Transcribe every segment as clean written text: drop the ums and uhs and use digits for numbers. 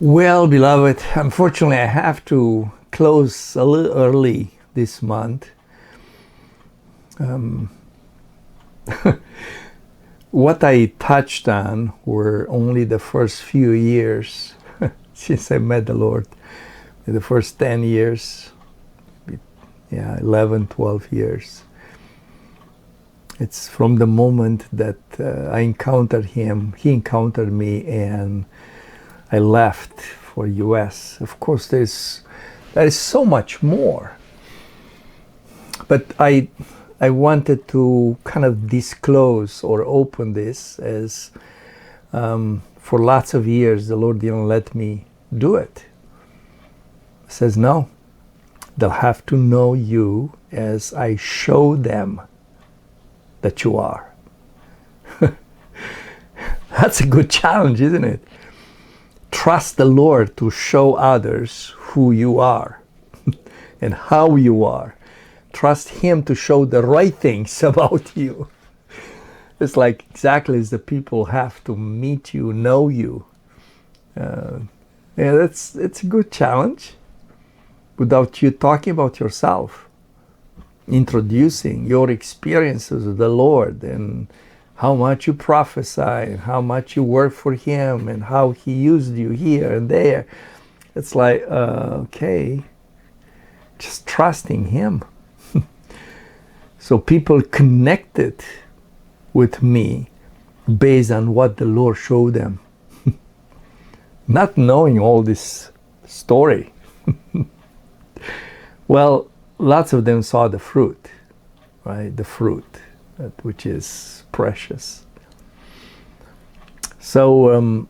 Well, beloved, unfortunately, I have to close a little early this month. What I touched on were only the first few years since I met the Lord. The first 10 years, 11, 12 years. It's from the moment that I encountered Him, He encountered me, and I left for US. Of course, there is so much more. But I wanted to kind of disclose or open this as for lots of years the Lord didn't let me do it. He says, no, they'll have to know you as I show them that you are. That's a good challenge, isn't it? Trust the Lord to show others who you are and how you are. Trust Him to show the right things about you. It's like exactly as the people have to meet you, know you. It's a good challenge without you talking about yourself, introducing your experiences with the Lord and how much you prophesy and how much you work for Him and how He used you here and there. It's like, okay, just trusting Him. So people connected with me based on what the Lord showed them. Not knowing all this story. Well, lots of them saw the fruit, right? The fruit, which is precious. So I'm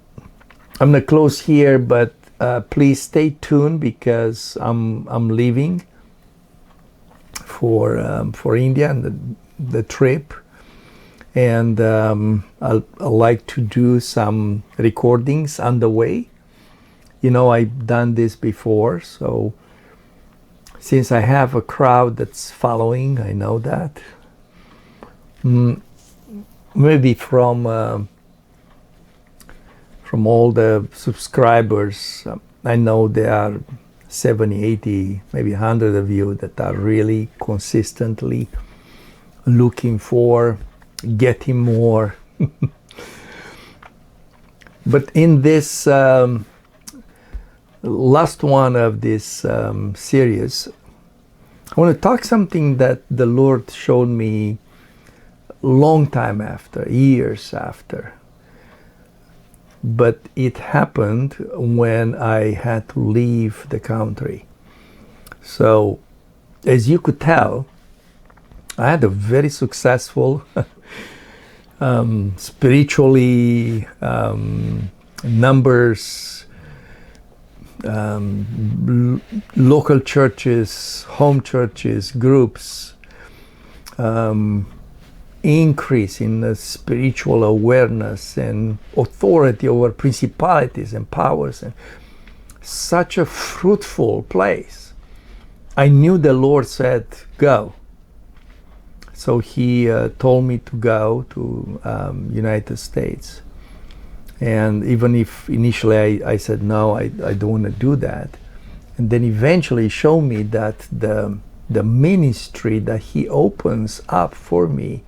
gonna close here, but please stay tuned because I'm leaving for India and the trip, and I'll like to do some recordings on the way. You know, I've done this before, so since I have a crowd that's following, I know that. Maybe from all the subscribers, I know there are 70, 80, maybe 100 of you that are really consistently looking for getting more. But in this last one of this series, I want to talk something that the Lord showed me long time after, years after. But it happened when I had to leave the country. So, as you could tell, I had a very successful, spiritually, numbers, local churches, home churches, groups, increase in the spiritual awareness and authority over principalities and powers, and such a fruitful place. I knew the Lord said, go. So He told me to go to United States. And even if initially I said, no, I don't want to do that. And then eventually He showed me that the ministry that He opens up for me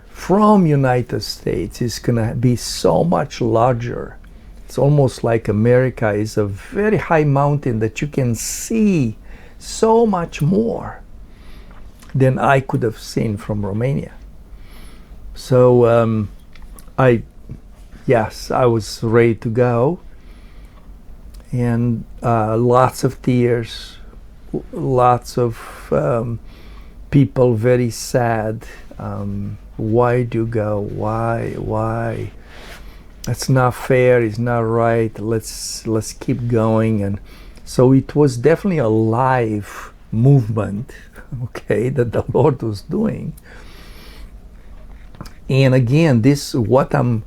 from United States is going to be so much larger. It's almost like America is a very high mountain that you can see so much more than I could have seen from Romania. So I was ready to go, and lots of tears, lots of people very sad. Why do you go? Why? That's not fair. It's not right. Let's keep going. And so it was definitely a live movement, okay, that the Lord was doing. And again, this what I'm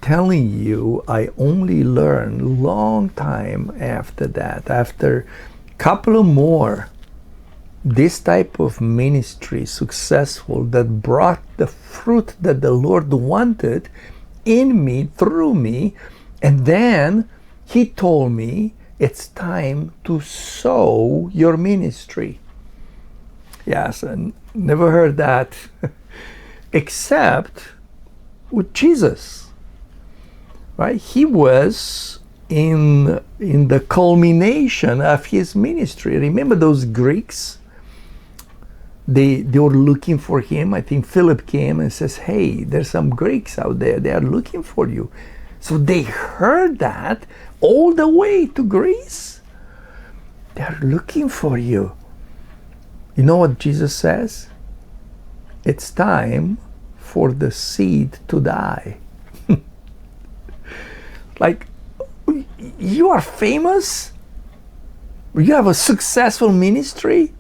telling you, I only learned long time after that. After a couple of more this type of ministry successful that brought the fruit that the Lord wanted in me, through me, and then He told me it's time to sow your ministry. Yes, I never heard that except with Jesus, right? He was in the culmination of his ministry. Remember those Greeks? They were looking for him. I think Philip came and says, hey, there's some Greeks out there. They are looking for you. So they heard that all the way to Greece. They are looking for you. You know what Jesus says? It's time for the seed to die. Like, you are famous? You have a successful ministry?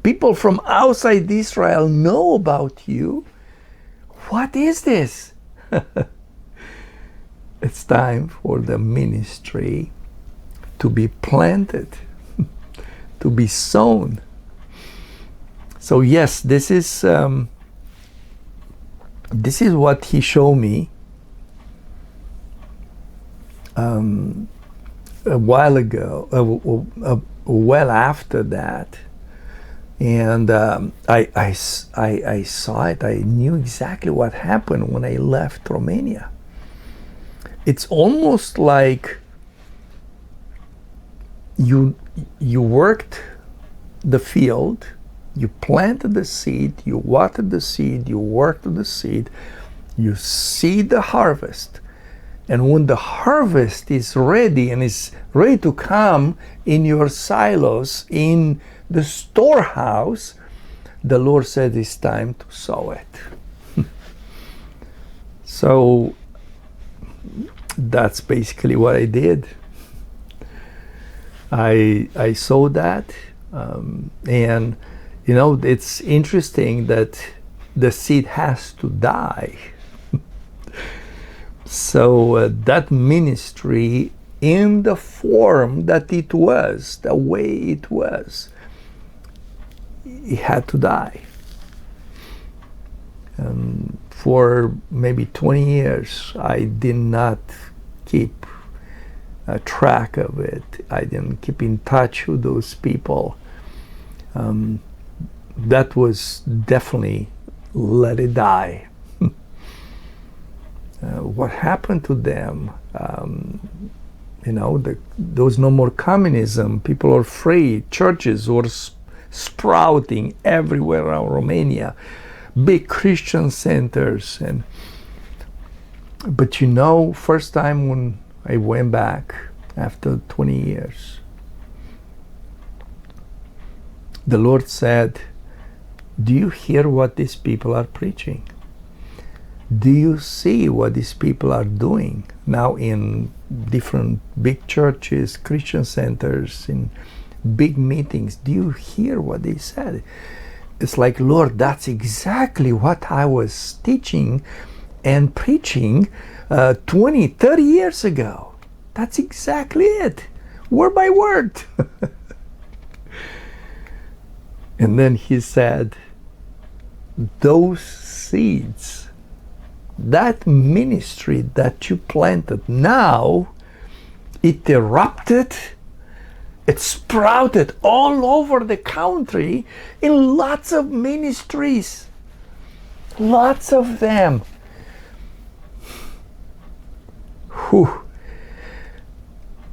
People from outside Israel know about you. What is this? It's time for the ministry to be planted, to be sown. So yes, this is what he showed me a while ago, well after that. And I saw it. I knew exactly what happened when I left Romania. It's almost like you worked the field, you planted the seed, you watered the seed, you worked the seed, you see the harvest. And when the harvest is ready and is ready to come in your silos, in the storehouse, the Lord said it's time to sow it. So that's basically what I did. I saw that, and you know, it's interesting that the seed has to die. So that ministry, in the form that it was, the way it was, it had to die. For maybe 20 years, I did not keep track of it. I didn't keep in touch with those people. That was definitely let it die. What happened to them? You know, there was no more communism. People are free. Churches were sprouting everywhere around Romania. Big Christian centers. But you know, first time when I went back after 20 years, the Lord said, do you hear what these people are preaching? Do you see what these people are doing now in different big churches, Christian centers, in big meetings? Do you hear what they said? It's like, Lord, that's exactly what I was teaching and preaching 20, 30 years ago. That's exactly it, word by word. And then he said, those seeds, that ministry that you planted, now it erupted, it sprouted all over the country in lots of ministries, lots of them. Whew.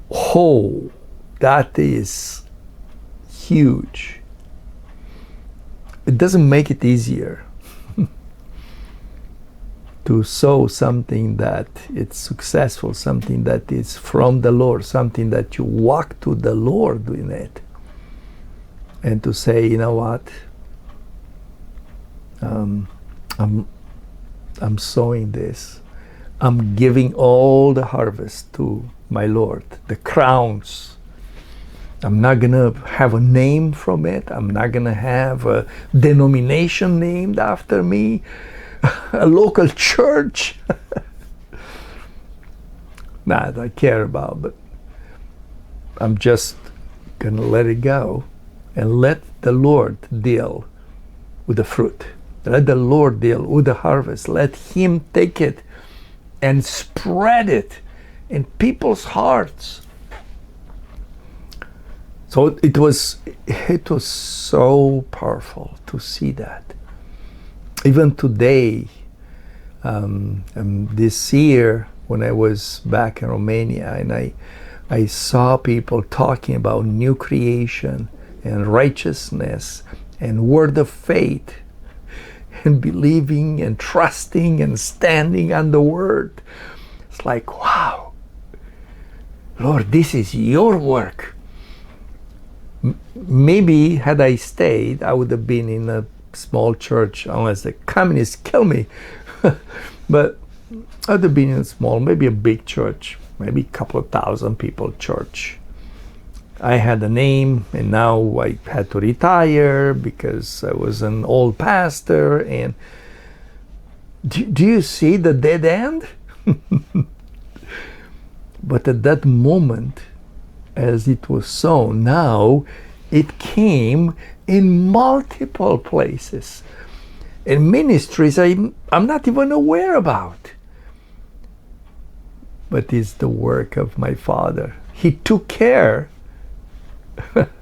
Oh, that is huge. It doesn't make it easier to sow something that it's successful, something that is from the Lord, something that you walk to the Lord in it, and to say, you know what, I'm sowing this. I'm giving all the harvest to my Lord, the crowns. I'm not gonna have a name from it. I'm not gonna have a denomination named after me, a local church. Not that I care about, but I'm just gonna let it go and let the Lord deal with the fruit. Let the Lord deal with the harvest. Let Him take it and spread it in people's hearts. So it was so powerful to see that. Even today, this year when I was back in Romania, and I saw people talking about new creation and righteousness and word of faith and believing and trusting and standing on the word. It's like, wow, Lord, this is your work. Maybe had I stayed, I would have been in a small church, unless the communists kill me. But I'd have been in a small, maybe a big church, maybe a couple of thousand people church. I had a name, and now I had to retire because I was an old pastor. And do you see the dead end? But at that moment, as it was sown, now it came in multiple places. And ministries I'm not even aware about. But it's the work of my Father. He took care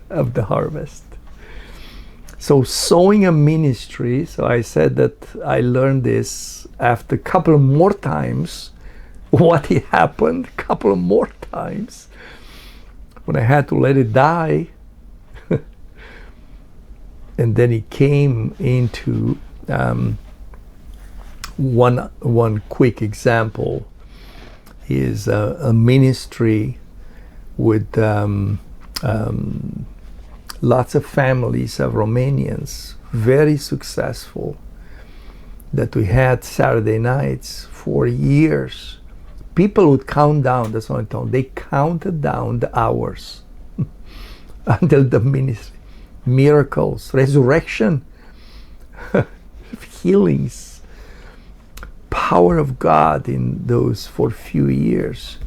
of the harvest. So sowing a ministry, so I said that I learned this after a couple of more times. What happened a couple of more times when I had to let it die. And then it came into one quick example is a ministry with lots of families of Romanians, very successful, that we had Saturday nights for years. People would count down, that's what I told them. They counted down the hours until the ministry. Miracles, resurrection, healings, power of God in those for a few years.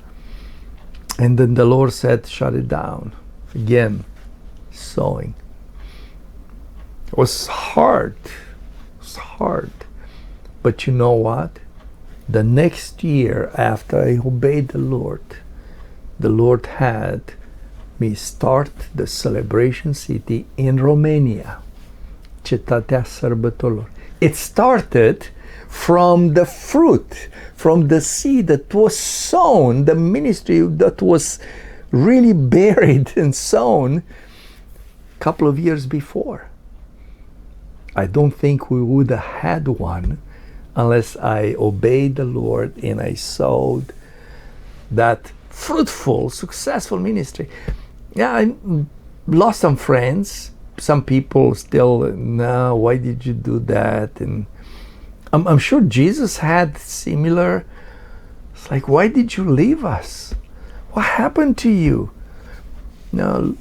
And then the Lord said, shut it down. Again, sowing. It was hard. It was hard. But you know what? The next year after I obeyed the Lord had me start the celebration city in Romania. Cetatea Sărbătorilor. It started from the fruit, from the seed that was sown, the ministry that was really buried and sown a couple of years before. I don't think we would have had one unless I obeyed the Lord and I sowed that fruitful, successful ministry. Yeah, I lost some friends. Some people still, no, why did you do that? And I'm sure Jesus had similar. It's like, why did you leave us? What happened to you? No,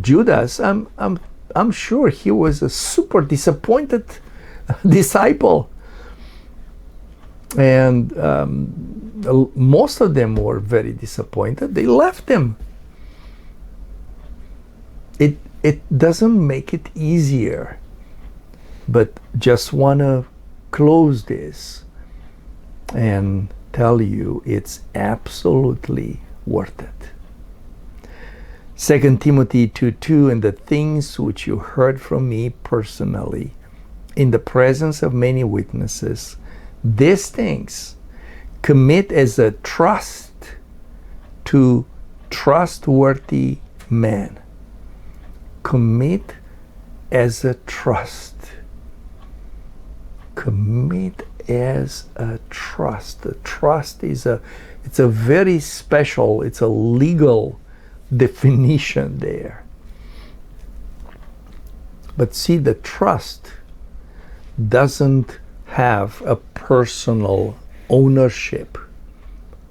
Judas. I'm sure he was a super disappointed disciple, and most of them were very disappointed. They left him. It doesn't make it easier, but just want to close this and tell you it's absolutely worth it. 2 Timothy 2:2, and the things which you heard from me personally in the presence of many witnesses, these things commit as a trust to trustworthy men. Commit as a trust. Commit as a trust. A trust is it's a very special, it's a legal definition there. But see, the trust doesn't have a personal ownership,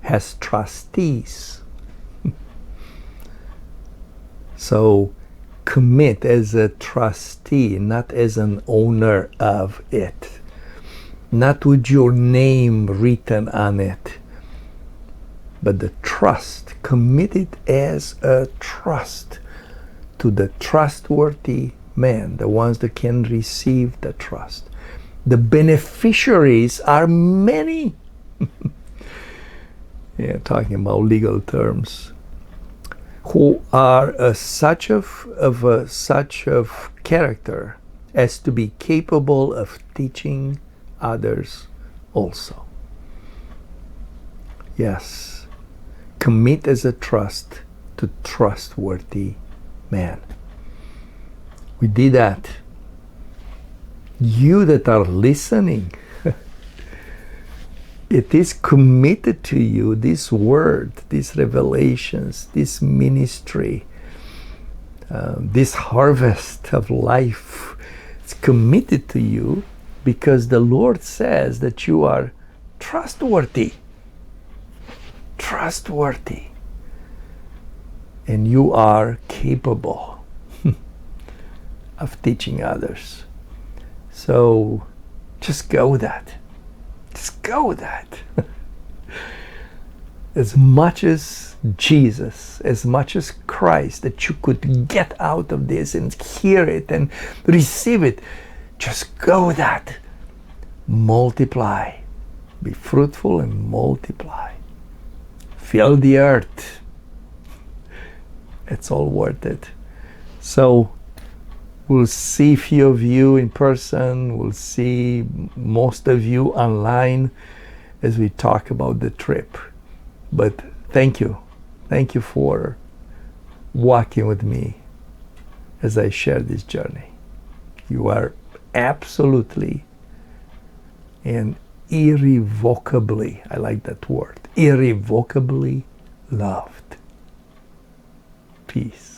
has trustees. So commit as a trustee, not as an owner of it, not with your name written on it, but the trust, commit it as a trust to the trustworthy men, the ones that can receive the trust. The beneficiaries are many. Yeah, talking about legal terms. who are such of character as to be capable of teaching others also. Yes, commit as a trust to trustworthy man. We did that. You that are listening, it is committed to you, this word, these revelations, this ministry, this harvest of life. It's committed to you because the Lord says that you are trustworthy. Trustworthy. And you are capable of teaching others. So just go with that. Just go with that. As much as Jesus, as much as Christ that you could get out of this and hear it and receive it, just go with that. Multiply. Be fruitful and multiply. Fill the earth. It's all worth it. So we'll see a few of you in person. We'll see most of you online as we talk about the trip. But thank you. Thank you for walking with me as I share this journey. You are absolutely and irrevocably, I like that word, irrevocably loved. Peace.